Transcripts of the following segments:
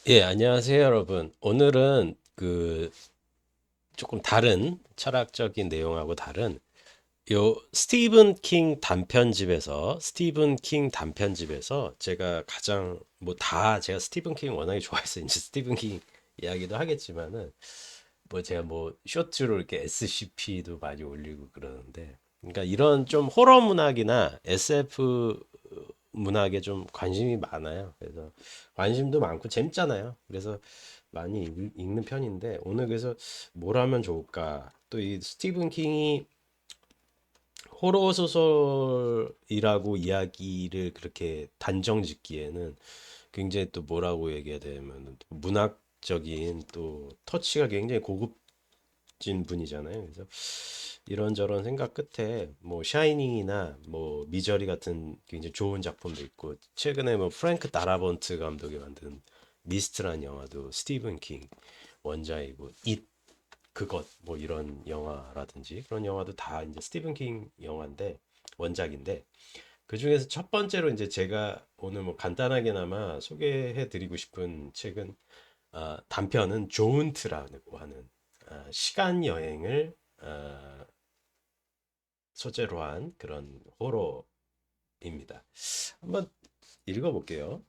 예, 안녕하세요, 여러분. 오늘은 조금 다른 철학적인 내용하고 다른 스티븐 킹 단편집에서 제가 가장 뭐 다 제가 스티븐 킹 워낙에 좋아해서 이제 스티븐 킹 이야기도 하겠지만은 뭐 제가 뭐 쇼츠로 이렇게 SCP도 많이 올리고 그러는데 그러니까 이런 좀 호러 문학이나 SF 문학에 좀 관심이 많아요. 그래서 관심도 많고 재밌잖아요. 그래서 많이 읽는 편인데 오늘 그래서 뭘 하면 좋을까? 또 이 스티븐 킹이 호러 소설이라고 이야기를 그렇게 단정 짓기에는 굉장히 또 뭐라고 얘기해야 되면 문학적인 또 터치가 굉장히 고급진 분이잖아요. 그래서 이런저런 생각 끝에 뭐 샤이닝이나 뭐 미저리 같은 굉장히 좋은 작품도 있고 최근에 뭐 프랭크 다라본트 감독이 만든 미스트란 영화도 스티븐 킹 원작이고 잇 그것 뭐 이런 영화라든지 그런 영화도 다 이제 스티븐 킹 영화인데 원작인데 그 중에서 첫 번째로 이제 제가 오늘 뭐 간단하게나마 소개해 드리고 싶은 책은 단편은 조은트라고 하는 시간 여행을 소재로 한 그런 호러입니다. 한번 읽어볼게요.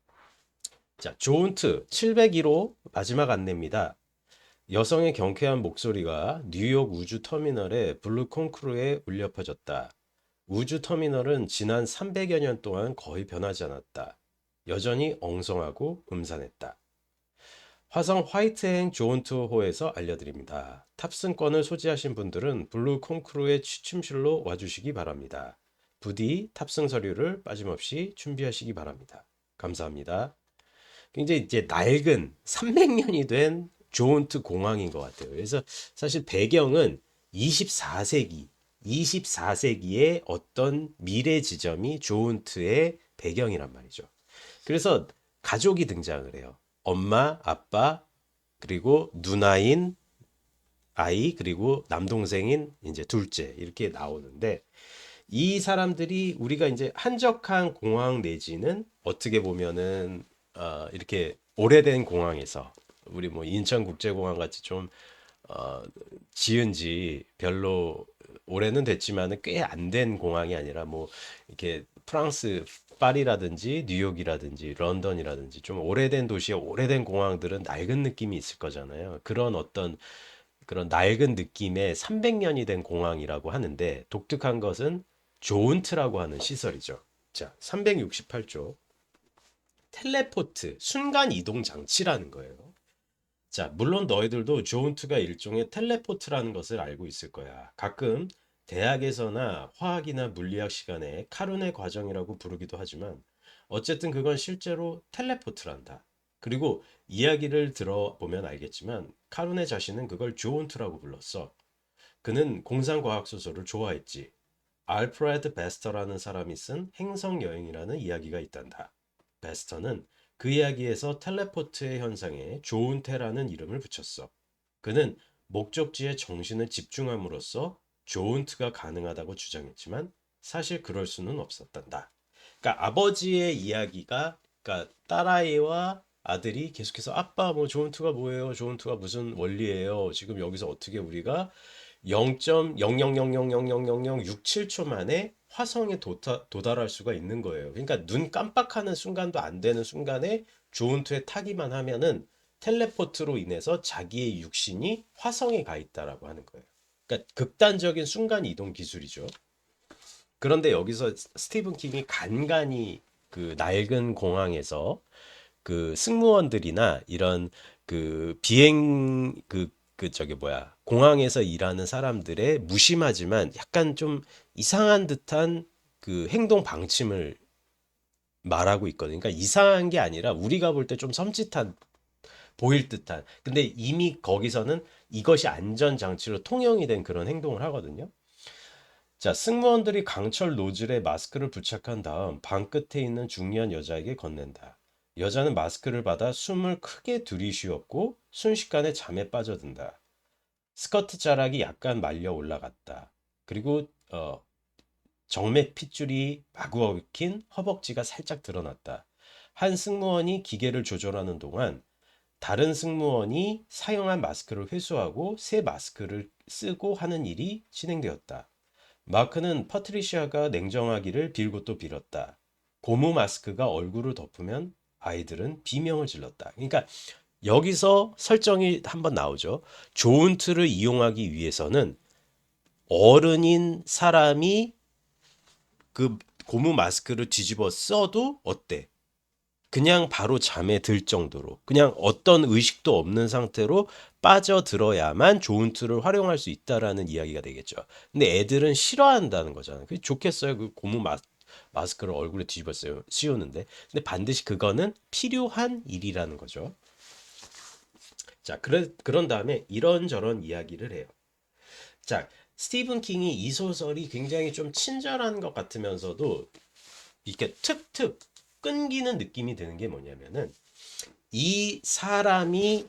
자, 조은트 701호 마지막 안내입니다. 여성의 경쾌한 목소리가 뉴욕 우주 터미널의 블루 콘크루에 울려 퍼졌다. 우주 터미널은 지난 300여 년 동안 거의 변하지 않았다. 여전히 엉성하고 음산했다. 화성 화이트행 조은투호에서 알려드립니다. 탑승권을 소지하신 분들은 블루 콘크루의 취침실로 와주시기 바랍니다. 부디 탑승 서류를 빠짐없이 준비하시기 바랍니다. 감사합니다. 굉장히 이제 낡은 300년이 된 조은트 공항인 것 같아요. 그래서 사실 배경은 24세기, 24세기의 어떤 미래 지점이 조은트의 배경이란 말이죠. 그래서 가족이 등장을 해요. 엄마, 아빠, 그리고 누나인 아이, 그리고 남동생인 이제 둘째 이렇게 나오는데 이 사람들이 우리가 이제 한적한 공항 내지는 어떻게 보면은 이렇게 오래된 공항에서 우리 뭐 인천국제공항 같이 좀 어, 지은 지 별로 오래는 됐지만은 꽤 안 된 공항이 아니라 뭐 이렇게 프랑스 파리라든지 뉴욕이라든지 런던이라든지 좀 오래된 도시의 오래된 공항들은 낡은 느낌이 있을 거잖아요. 그런 어떤 그런 낡은 느낌의 300년이 된 공항이라고 하는데 독특한 것은 조은트라고 하는 시설이죠. 자, 368조. 텔레포트, 순간 이동 장치라는 거예요. 자, 물론 너희들도 조은트가 일종의 텔레포트라는 것을 알고 있을 거야. 가끔 대학에서나 화학이나 물리학 시간에 카룬의 과정이라고 부르기도 하지만 어쨌든 그건 실제로 텔레포트란다. 그리고 이야기를 들어보면 알겠지만 카룬의 자신은 그걸 조은트라고 불렀어. 그는 공상과학 소설을 좋아했지. 알프레드 베스터라는 사람이 쓴 행성 여행이라는 이야기가 있단다. 베스터는 그 이야기에서 텔레포트의 현상에 조은테라는 이름을 붙였어. 그는 목적지에 정신을 집중함으로써 조은트가 가능하다고 주장했지만 사실 그럴 수는 없었단다. 그러니까 아버지의 이야기가 그러니까 딸아이와 아들이 계속해서 아빠 뭐 조은트가 뭐예요? 조은트가 무슨 원리예요? 지금 여기서 어떻게 우리가 0.00000067초 만에 화성에 도달할 수가 있는 거예요. 그러니까 눈 깜빡하는 순간도 안 되는 순간에 조은투에 타기만 하면은 텔레포트로 인해서 자기의 육신이 화성에 가 있다라고 하는 거예요. 그러니까 극단적인 순간 이동 기술이죠. 그런데 여기서 스티븐 킹이 간간히 그 낡은 공항에서 그 승무원들이나 이런 그 비행 저기 뭐야 공항에서 일하는 사람들의 무심하지만 약간 좀 이상한 듯한 그 행동 방침을 말하고 있거든요. 그러니까 이상한 게 아니라 우리가 볼 때 좀 섬찟한 보일 듯한. 근데 이미 거기서는 이것이 안전 장치로 통용이 된 그런 행동을 하거든요. 자, 승무원들이 강철 노즐에 마스크를 부착한 다음 방 끝에 있는 중년 여자에게 건넨다. 여자는 마스크를 받아 숨을 크게 들이쉬었고 순식간에 잠에 빠져든다. 스커트 자락이 약간 말려 올라갔다. 그리고 정맥 핏줄이 마구 얽힌 허벅지가 살짝 드러났다. 한 승무원이 기계를 조절하는 동안 다른 승무원이 사용한 마스크를 회수하고 새 마스크를 쓰고 하는 일이 진행되었다. 마크는 파트리시아가 냉정하기를 빌고 또 빌었다. 고무 마스크가 얼굴을 덮으면 아이들은 비명을 질렀다. 그러니까 여기서 설정이 한번 나오죠. 좋은 틀을 이용하기 위해서는 어른인 사람이 그 고무 마스크를 뒤집어 써도 어때? 그냥 바로 잠에 들 정도로 그냥 어떤 의식도 없는 상태로 빠져들어야만 좋은 툴을 활용할 수 있다라는 이야기가 되겠죠. 근데 애들은 싫어한다는 거잖아요. 그게 좋겠어요. 그 고무 마스크를 얼굴에 뒤집어 씌우는데. 근데 반드시 그거는 필요한 일이라는 거죠. 자, 그런 다음에 이런저런 이야기를 해요. 자, 스티븐 킹이 이 소설이 굉장히 좀 친절한 것 같으면서도 이렇게 툭툭 끊기는 느낌이 드는 게 뭐냐면은 이 사람이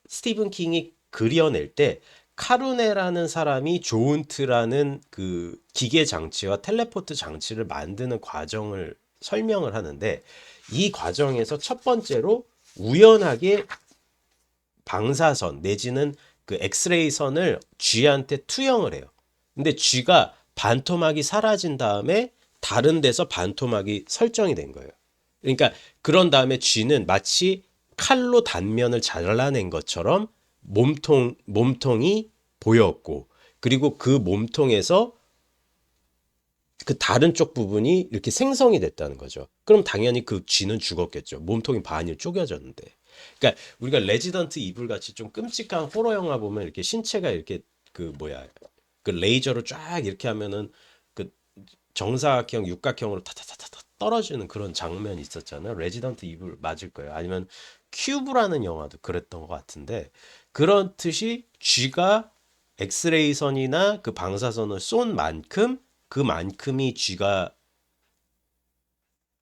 스티븐 킹이 그려낼 때 카루네라는 사람이 조운트라는 그 기계 장치와 텔레포트 장치를 만드는 과정을 설명을 하는데 이 과정에서 첫 번째로 우연하게 방사선 내지는 그 엑스레이 선을 쥐한테 투영을 해요. 근데 쥐가 반토막이 사라진 다음에 다른 데서 반토막이 설정이 된 거예요. 그러니까 그런 다음에 쥐는 마치 칼로 단면을 잘라낸 것처럼 몸통이 보였고, 그리고 그 몸통에서 그 다른 쪽 부분이 이렇게 생성이 됐다는 거죠. 그럼 당연히 그 쥐는 죽었겠죠. 몸통이 반이 쪼개졌는데. 그러니까 우리가 레지던트 이블 같이 좀 끔찍한 호러 영화 보면 이렇게 신체가 이렇게 그 뭐야 그 레이저로 쫙 이렇게 하면은 그 정사각형 육각형으로 타타타타 떨어지는 그런 장면이 있었잖아요. 레지던트 이블 맞을 거예요. 아니면 큐브라는 영화도 그랬던 것 같은데 그렇듯이 쥐가 엑스레이 선이나 그 방사선을 쏜 만큼 그만큼이 쥐가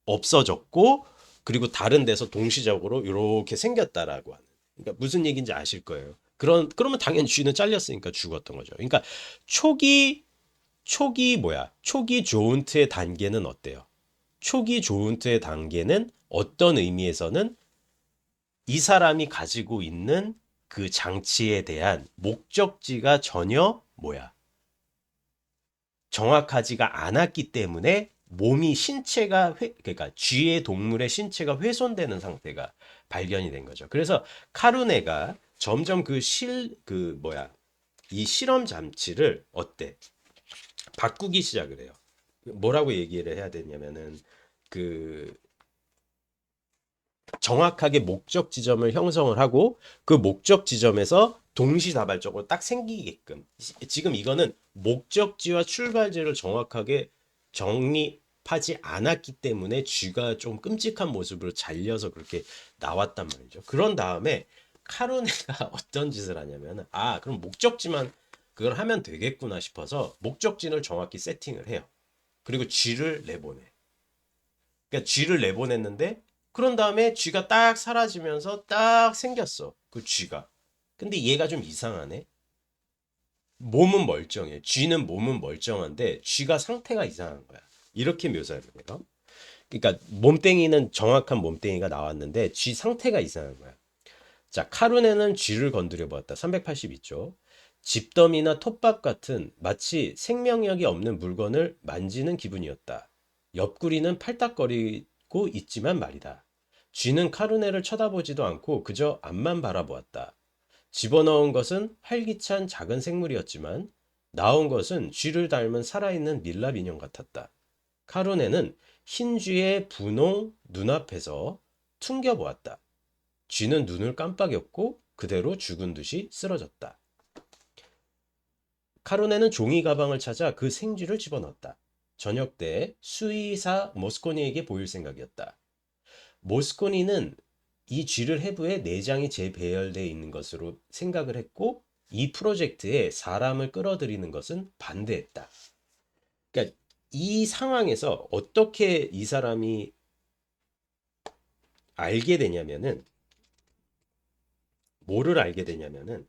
없어졌고 그리고 다른 데서 동시적으로 이렇게 생겼다라고 하는. 그러니까 무슨 얘기인지 아실 거예요. 그러면 당연히 쥐는 잘렸으니까 죽었던 거죠. 그러니까 초기 조운트의 단계는 어때요? 초기 조운트의 단계는 어떤 의미에서는 이 사람이 가지고 있는 그 장치에 대한 목적지가 전혀 정확하지가 않았기 때문에 몸이 그러니까 쥐의 동물의 신체가 훼손되는 상태가 발견이 된 거죠. 그래서 카루네가 점점 이 실험 장치를 바꾸기 시작을 해요. 뭐라고 얘기를 해야 되냐면은 그 정확하게 목적 지점을 형성을 하고 그 목적 지점에서 동시다발적으로 딱 생기게끔 지금 이거는 목적지와 출발지를 정확하게 정립하지 않았기 때문에 쥐가 좀 끔찍한 모습으로 잘려서 그렇게 나왔단 말이죠. 그런 다음에 카루네가 어떤 짓을 하냐면 그럼 목적지만 그걸 하면 되겠구나 싶어서 목적지를 정확히 세팅을 해요. 그리고 쥐를 내보내. 그러니까 쥐를 내보냈는데 그런 다음에 쥐가 딱 사라지면서 딱 생겼어. 그 쥐가. 근데 얘가 좀 이상하네. 몸은 멀쩡해. 쥐는 몸은 멀쩡한데 쥐가 상태가 이상한 거야. 이렇게 묘사를 해요. 그러니까 몸뚱이는 정확한 몸뚱이가 나왔는데 쥐 상태가 이상한 거야. 자, 카룬에는 쥐를 건드려 보았다. 382쪽. 집더미나 톱밥 같은 마치 생명력이 없는 물건을 만지는 기분이었다. 옆구리는 팔딱거리고 있지만 말이다. 쥐는 카루네를 쳐다보지도 않고 그저 앞만 바라보았다. 집어넣은 것은 활기찬 작은 생물이었지만 나온 것은 쥐를 닮은 살아있는 밀랍 인형 같았다. 카루네는 흰 쥐의 분홍 눈앞에서 퉁겨보았다. 쥐는 눈을 깜빡였고 그대로 죽은 듯이 쓰러졌다. 카루네는 종이 가방을 찾아 그 생쥐를 집어넣었다. 저녁 때 수의사 모스코니에게 보일 생각이었다. 모스코니는 이 쥐를 해부해 내장이 재배열되어 있는 것으로 생각을 했고 이 프로젝트에 사람을 끌어들이는 것은 반대했다. 그러니까 이 상황에서 어떻게 이 사람이 알게 되냐면은 뭐를 알게 되냐면은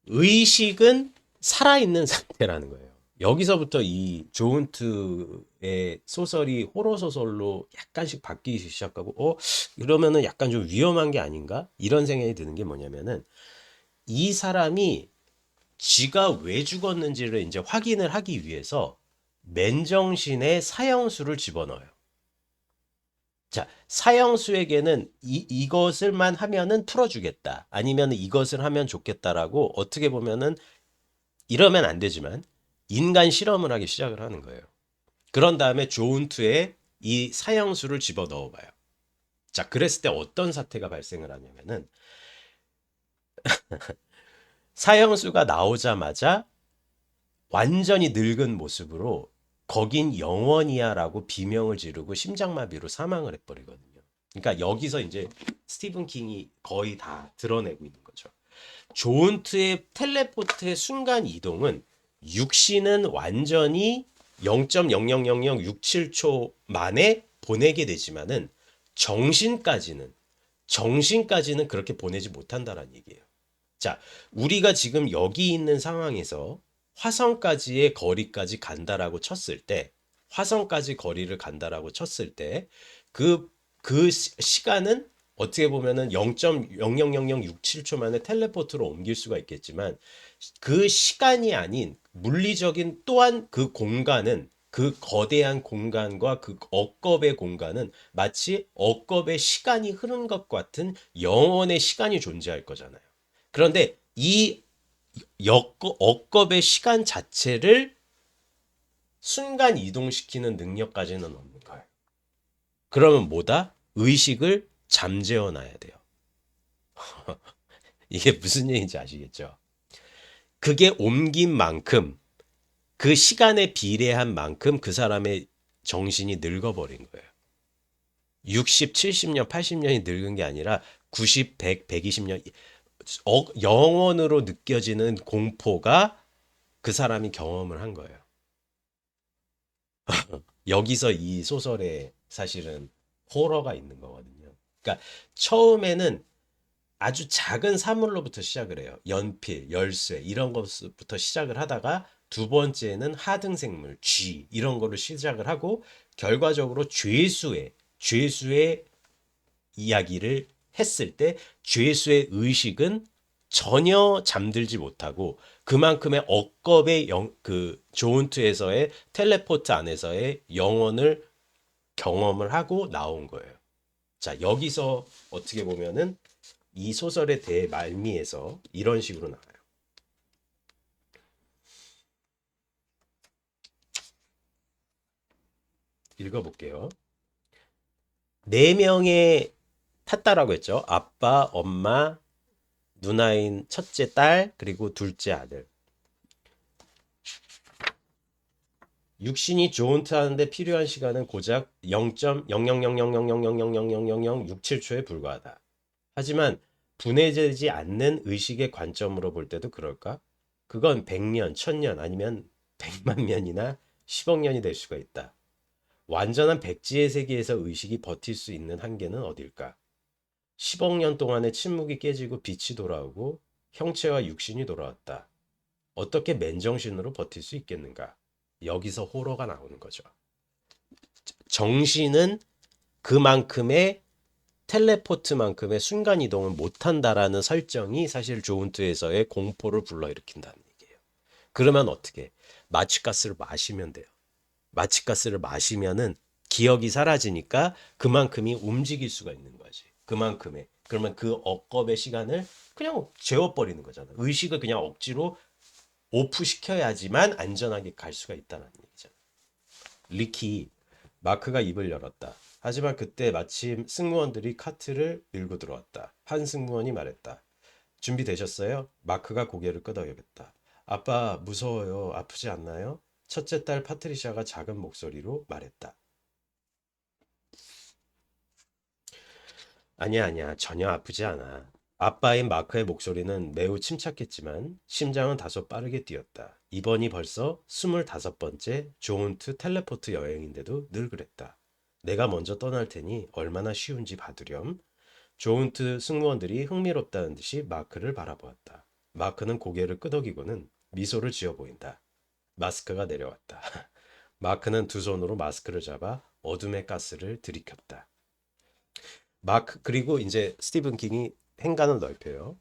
의식은 살아있는 상태라는 거예요. 여기서부터 이 조은트의 소설이 호러 소설로 약간씩 바뀌기 시작하고, 이러면은 약간 좀 위험한 게 아닌가? 이런 생각이 드는 게 뭐냐면은, 이 사람이 지가 왜 죽었는지를 이제 확인을 하기 위해서 맨정신에 사형수를 집어넣어요. 자, 사형수에게는 이것을만 하면은 풀어주겠다. 아니면 이것을 하면 좋겠다라고 어떻게 보면은 이러면 안 되지만 인간 실험을 하기 시작을 하는 거예요. 그런 다음에 조은투에 이 사형수를 집어 넣어봐요. 자, 그랬을 때 어떤 사태가 발생을 하냐면은 사형수가 나오자마자 완전히 늙은 모습으로 거긴 영원이야라고 비명을 지르고 심장마비로 사망을 해버리거든요. 그러니까 여기서 이제 스티븐 킹이 거의 다 드러내고 있는 거죠. 조은트의 텔레포트의 순간 이동은 육신은 완전히 0.000067초 만에 보내게 되지만은 정신까지는 정신까지는 그렇게 보내지 못한다라는 얘기예요. 자, 우리가 지금 여기 있는 상황에서 화성까지의 거리까지 간다라고 쳤을 때, 화성까지 거리를 간다라고 쳤을 때, 그 시간은 어떻게 보면은 0.000067초 만에 텔레포트로 옮길 수가 있겠지만, 그 시간이 아닌 물리적인 또한 그 공간은 그 거대한 공간과 그 억겁의 공간은 마치 억겁의 시간이 흐른 것 같은 영원의 시간이 존재할 거잖아요. 그런데 이 억겁의 시간 자체를 순간 이동시키는 능력까지는 없는 거예요. 그러면 뭐다? 의식을 잠재워 놔야 돼요. 이게 무슨 얘기인지 아시겠죠? 그게 옮긴 만큼 그 시간에 비례한 만큼 그 사람의 정신이 늙어버린 거예요. 60, 70년, 80년이 늙은 게 아니라 90, 100, 120년 영원으로 느껴지는 공포가 그 사람이 경험을 한 거예요. 여기서 이 소설에 사실은 호러가 있는 거거든요. 그러니까 처음에는 아주 작은 사물로부터 시작을 해요. 연필, 열쇠 이런 것부터 시작을 하다가 두 번째는 하등생물, 쥐 이런 거를 시작을 하고 결과적으로 죄수의 이야기를 했을 때 죄수의 의식은 전혀 잠들지 못하고 그만큼의 억겁의 그 조은트에서의 텔레포트 안에서의 영혼을 경험을 하고 나온 거예요. 자, 여기서 어떻게 보면은 이 소설의 대말미에서 이런 식으로 나와요. 읽어볼게요. 네 명의 탔다라고 했죠. 아빠, 엄마, 누나인 첫째 딸, 그리고 둘째 아들. 육신이 조은트 하는데 필요한 시간은 고작 0.000000000067초에 불과하다. 하지만 분해되지 않는 의식의 관점으로 볼 때도 그럴까? 그건 100년, 1000년 아니면 100만 년이나 10억 년이 될 수가 있다. 완전한 백지의 세계에서 의식이 버틸 수 있는 한계는 어딜까? 10억 년 동안의 침묵이 깨지고 빛이 돌아오고 형체와 육신이 돌아왔다. 어떻게 맨정신으로 버틸 수 있겠는가? 여기서 호러가 나오는 거죠. 정신은 그만큼의 텔레포트만큼의 순간이동을 못한다라는 설정이 사실 조은트에서의 공포를 불러일으킨다는 얘기예요. 그러면 어떻게? 마취가스를 마시면 돼요. 마취가스를 마시면은 기억이 사라지니까 그만큼이 움직일 수가 있는 거지. 그만큼의. 그러면 그 억겁의 시간을 그냥 재워버리는 거잖아. 의식을 그냥 억지로 오프 시켜야지만 안전하게 갈 수가 있다는 얘기잖아. 리키, 마크가 입을 열었다. 하지만 그때 마침 승무원들이 카트를 밀고 들어왔다. 한 승무원이 말했다. 준비되셨어요? 마크가 고개를 끄덕였다. 아빠, 무서워요. 아프지 않나요? 첫째 딸 파트리샤가 작은 목소리로 말했다. 아니야, 아니야. 전혀 아프지 않아. 아빠인 마크의 목소리는 매우 침착했지만 심장은 다소 빠르게 뛰었다. 이번이 벌써 25번째 조은트 텔레포트 여행인데도 늘 그랬다. 내가 먼저 떠날 테니 얼마나 쉬운지 봐두렴. 조은트 승무원들이 흥미롭다는 듯이 마크를 바라보았다. 마크는 고개를 끄덕이고는 미소를 지어 보인다. 마스크가 내려왔다. 마크는 두 손으로 마스크를 잡아 어둠의 가스를 들이켰다. 마크 그리고 이제 스티븐 킹이 행간을 넓혀요.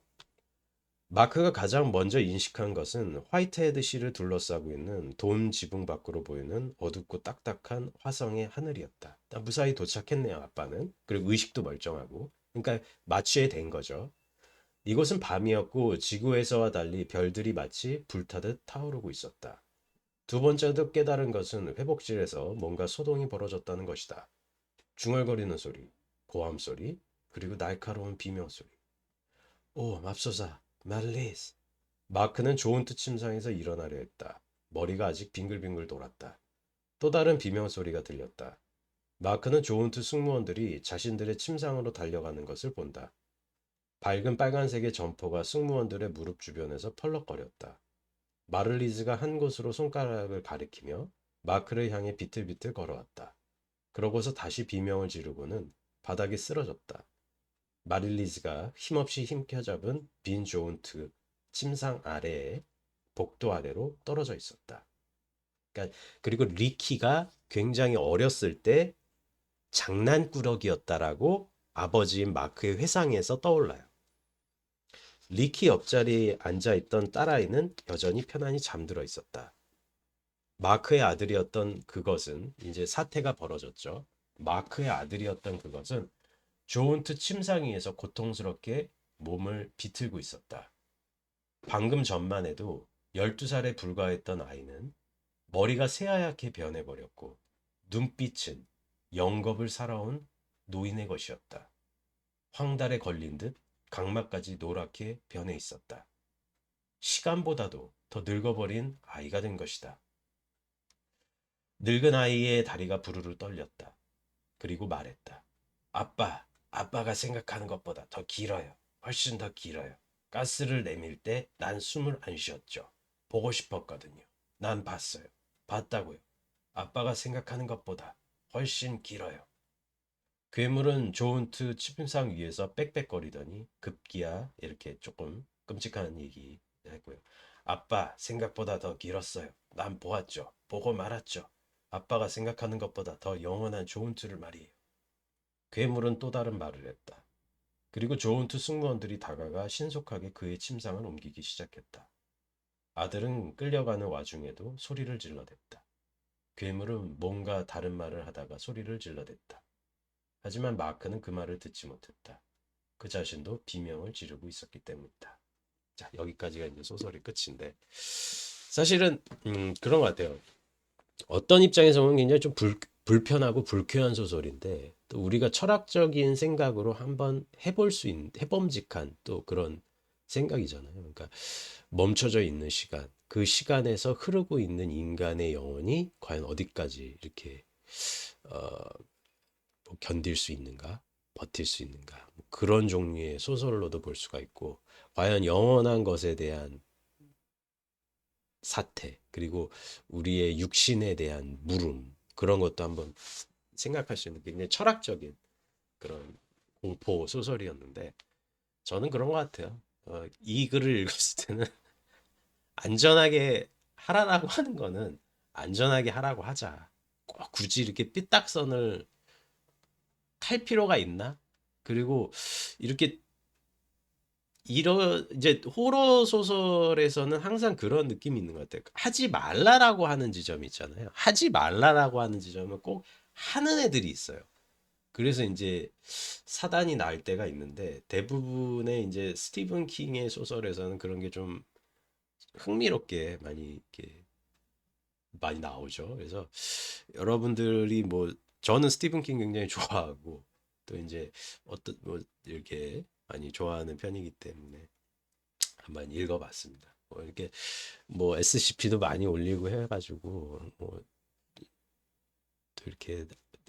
마크가 가장 먼저 인식한 것은 화이트헤드 시를 둘러싸고 있는 돔 지붕 밖으로 보이는 어둡고 딱딱한 화성의 하늘이었다. 무사히 도착했네요, 아빠는. 그리고 의식도 멀쩡하고. 그러니까 마취에 된 거죠. 이곳은 밤이었고 지구에서와 달리 별들이 마치 불타듯 타오르고 있었다. 두 번째도 깨달은 것은 회복실에서 뭔가 소동이 벌어졌다는 것이다. 중얼거리는 소리, 고함 소리, 그리고 날카로운 비명 소리. 오, 맙소사, 말리스. 마크는 좋은 뜻 침상에서 일어나려 했다. 머리가 아직 빙글빙글 돌았다. 또 다른 비명 소리가 들렸다. 마크는 좋은 뜻 승무원들이 자신들의 침상으로 달려가는 것을 본다. 밝은 빨간색의 점퍼가 승무원들의 무릎 주변에서 펄럭거렸다. 마를리즈가 한 곳으로 손가락을 가리키며 마크를 향해 비틀비틀 걸어왔다. 그러고서 다시 비명을 지르고는 바닥에 쓰러졌다. 마릴리즈가 힘없이 힘켜잡은 빈 조은트 침상 아래에 복도 아래로 떨어져 있었다. 그러니까 그리고 리키가 굉장히 어렸을 때 장난꾸러기였다라고 아버지인 마크의 회상에서 떠올라요. 리키 옆자리에 앉아있던 딸아이는 여전히 편안히 잠들어 있었다. 마크의 아들이었던 그것은 이제 사태가 벌어졌죠. 마크의 아들이었던 그것은 조은트 침상 위에서 고통스럽게 몸을 비틀고 있었다. 방금 전만 해도 12살에 불과했던 아이는 머리가 새하얗게 변해버렸고 눈빛은 영겁을 살아온 노인의 것이었다. 황달에 걸린 듯 각막까지 노랗게 변해 있었다. 시간보다도 더 늙어버린 아이가 된 것이다. 늙은 아이의 다리가 부르르 떨렸다. 그리고 말했다. 아빠가 생각하는 것보다 더 길어요. 훨씬 더 길어요. 가스를 내밀 때 난 숨을 안 쉬었죠. 보고 싶었거든요. 난 봤어요. 봤다고요. 아빠가 생각하는 것보다 훨씬 길어요. 괴물은 조은트 침상 위에서 빽빽거리더니 급기야 이렇게 조금 끔찍한 얘기 했고요. 아빠 생각보다 더 길었어요. 난 보았죠. 보고 말았죠. 아빠가 생각하는 것보다 더 영원한 조은트를 말이에요. 괴물은 또 다른 말을 했다. 그리고 조은트 승무원들이 다가가 신속하게 그의 침상을 옮기기 시작했다. 아들은 끌려가는 와중에도 소리를 질러댔다. 괴물은 뭔가 다른 말을 하다가 소리를 질러댔다. 하지만 마크는 그 말을 듣지 못했다. 그 자신도 비명을 지르고 있었기 때문이다. 자, 여기까지가 이제 소설의 끝인데 사실은 그런 것 같아요. 어떤 입장에서 보면 굉장히 좀 불편하고 불쾌한 소설인데 또 우리가 철학적인 생각으로 한번 해볼 수 있는 해범직한 또 그런 생각이잖아요. 그러니까 멈춰져 있는 시간, 그 시간에서 흐르고 있는 인간의 영혼이 과연 어디까지 이렇게 뭐 견딜 수 있는가, 버틸 수 있는가, 뭐 그런 종류의 소설로도 볼 수가 있고, 과연 영원한 것에 대한 사태, 그리고 우리의 육신에 대한 물음, 그런 것도 한번 생각할 수 있는 굉장히 철학적인 그런 공포 소설이었는데, 저는 그런 것 같아요. 이 글을 읽었을 때는 안전하게 하라라고 하는 거는 안전하게 하라고 하자. 꼭 굳이 이렇게 삐딱선을 탈 필요가 있나? 그리고 이렇게 이제 호러 소설에서는 항상 그런 느낌이 있는 것 같아요. 하지 말라라고 하는 지점이 있잖아요. 하지 말라라고 하는 지점은 꼭 하는 애들이 있어요. 그래서 이제 사단이 날 때가 있는데 대부분의 이제 스티븐 킹의 소설에서는 그런 게 좀 흥미롭게 많이 이렇게 많이 나오죠. 그래서 여러분들이 뭐 저는 스티븐 킹 굉장히 좋아하고 또 이제 어떤 뭐 이렇게 많이 좋아하는 편이기 때문에 한번 읽어봤습니다. 뭐 이렇게 뭐 SCP도 많이 올리고 해가지고 뭐 또 이렇게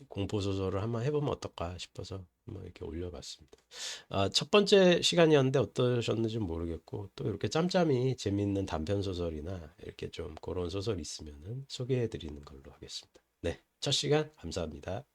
공포 소설을 한번 해보면 어떨까 싶어서 한번 이렇게 올려봤습니다. 첫 번째 시간이었는데 어떠셨는지 모르겠고 또 이렇게 짬짬이 재밌는 단편 소설이나 이렇게 좀 그런 소설 있으면은 소개해드리는 걸로 하겠습니다. 네, 첫 시간 감사합니다.